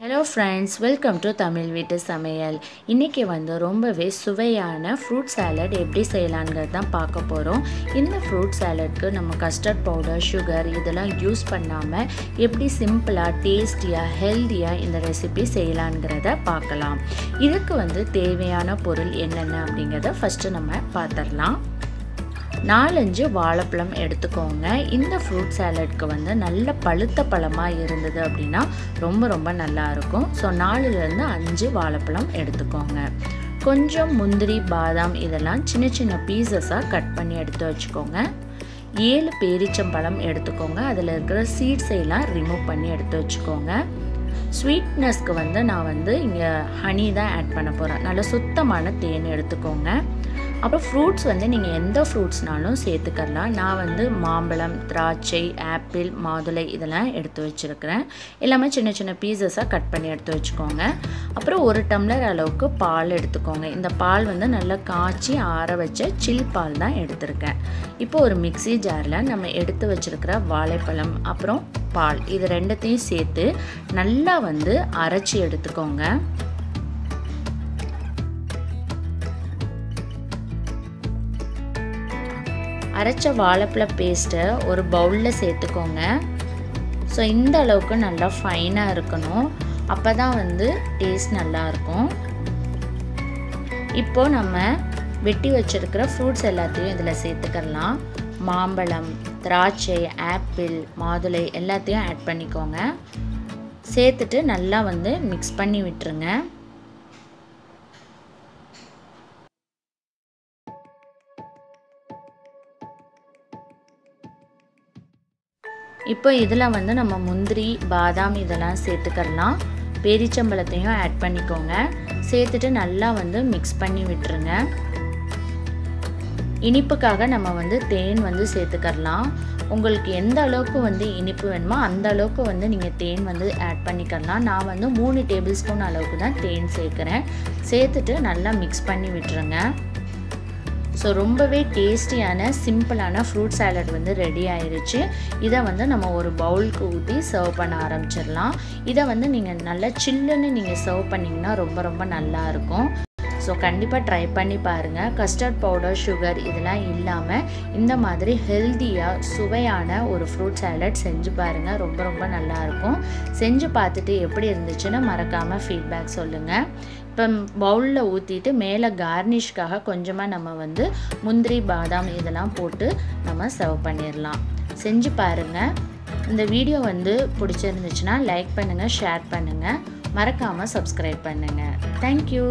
Hello friends, welcome to Tamil Veetu Samayal. இன்னைக்கு ரொம்பவே சுவையான ஃப்ரூட் சாலட் எப்படி செய்யலாம்ங்கறத தான் பார்க்க போறோம். இந்த ஃப்ரூட் சாலட்க்கு நம்ம கஸ்டர்ட் பவுடர், சுகர் இதெல்லாம் யூஸ் பண்ணாம எப்படி சிம்பிளா, டேஸ்டியா, ஹெல்தியா இந்த ரெசிபி செய்யலாம்ங்கறத பார்க்கலாம். இதுக்கு தேவையான பொருள் என்னென்ன அப்படிங்கறத ஃபர்ஸ்ட் நம்ம பார்த்தறலாம். 4-5 வாழைப்பழம் எடுத்துக்கோங்க. இந்த ஃப்ரூட் சாலட்க்கு நல்ல பழுத்த பழமா இருந்தது அப்படினா ரொம்ப நல்லா இருக்கும். சோ 4ல இருந்து 5 வாழைப்பழம் எடுத்துக்கோங்க. கொஞ்சம் முந்திரி, பாதாம் இதெல்லாம் சின்ன பீசஸா கட் பண்ணி எடுத்து வச்சுக்கோங்க. 7 பேரிச்சம்பழம் எடுத்துக்கோங்க. அதுல இருக்கிற சீட்ஸ் எல்லாம் ரிமூவ் பண்ணி எடுத்து வச்சுக்கோங்க. ஸ்வீட்னஸ்க்கு நான் இங்க ஹனி தான் ஆட் பண்ண போறேன். நல்ல சுத்தமான தேன் எடுத்துக்கோங்க. அப்புறம் ஃப்ரூட்ஸ் நீங்கள் எந்த ஃப்ரூட்ஸ்னாலும் சேர்த்துக்கலாம். நான் மாம்பழம், திராட்சை, ஆப்பிள், மாதுளை இதெல்லாம் எடுத்து வச்சுருக்கிறேன். எல்லாமே சின்ன பீசஸாக கட் பண்ணி எடுத்து வச்சுக்கோங்க. அப்புறம் 1 டம்ளர் அளவுக்கு பால் எடுத்துக்கோங்க. இந்த பால் நல்லா காய்ச்சி ஆற வச்ச சில் பால் தான் எடுத்திருக்கேன். இப்போ ஒரு மிக்ஸி ஜாரில் நம்ம எடுத்து வச்சுருக்கிற வாழைப்பழம் அப்புறம் பால் இது ரெண்டுத்தையும் சேர்த்து நல்லா அரைச்சி எடுத்துக்கோங்க. அரைச்ச வாழைப்பழ பேஸ்ட்டை ஒரு பவுலில் சேர்த்துக்கோங்க. ஸோ இந்த அளவுக்கு நல்லா ஃபைனாக இருக்கணும். அப்போ தான் டேஸ்ட் நல்லாயிருக்கும். இப்போது நம்ம வெட்டி வச்சுருக்கிற ஃப்ரூட்ஸ் எல்லாத்தையும் இதில் சேர்த்துக்கலாம். மாம்பழம், திராட்சை, ஆப்பிள், மாதுளை எல்லாத்தையும் ஆட் பண்ணிக்கோங்க. சேர்த்துட்டு நல்லா மிக்ஸ் பண்ணி விட்டுருங்க. இப்போ இதில் நம்ம முந்திரி, பாதாம் இதெல்லாம் சேர்த்துக்கலாம். பேரிச்சம்பழத்தையும் ஆட் பண்ணிக்கோங்க. சேர்த்துட்டு நல்லா மிக்ஸ் பண்ணி விட்டுருங்க. இனிப்புக்காக நம்ம தேன் சேர்த்துக்கலாம். உங்களுக்கு எந்த அளவுக்கு இனிப்பு வேணுமோ அந்த அளவுக்கு நீங்கள் தேன் ஆட் பண்ணிக்கலாம். நான் 3 டேபிள் ஸ்பூன் அளவுக்கு தான் தேன் சேர்க்குறேன். சேர்த்துட்டு நல்லா மிக்ஸ் பண்ணி விட்டுருங்க. ஸோ ரொம்பவே டேஸ்டியான சிம்பிளான ஃப்ரூட் சாலட் ரெடி ஆயிருச்சு. இதை நம்ம ஒரு பவுலுக்கு ஊற்றி சர்வ் பண்ண ஆரம்பிச்சிடலாம். இதை நீங்கள் நல்லா சில்லுன்னு நீங்கள் சர்வ் பண்ணிங்கன்னா ரொம்ப நல்லா இருக்கும். ஸோ கண்டிப்பாக ட்ரை பண்ணி பாருங்கள். கஸ்டர்ட் பவுடர், சுகர் இதெல்லாம் இல்லாமல் இந்த மாதிரி ஹெல்த்தியாக சுவையான ஒரு ஃப்ரூட் சாலட் செஞ்சு பாருங்கள். ரொம்ப நல்லாயிருக்கும். செஞ்சு பார்த்துட்டு எப்படி இருந்துச்சுன்னு மறக்காமல் ஃபீட்பேக் சொல்லுங்கள். இப்போ பவுலில் ஊற்றிட்டு மேலே கார்னிஷ்காக கொஞ்சமாக நம்ம முந்திரி, பாதாம் இதெல்லாம் போட்டு நம்ம சர்வ் பண்ணிடலாம். செஞ்சு பாருங்கள். இந்த வீடியோ பிடிச்சிருந்துச்சுன்னா லைக் பண்ணுங்கள், ஷேர் பண்ணுங்கள், மறக்காமல் சப்ஸ்கிரைப் பண்ணுங்கள். தேங்க்யூ.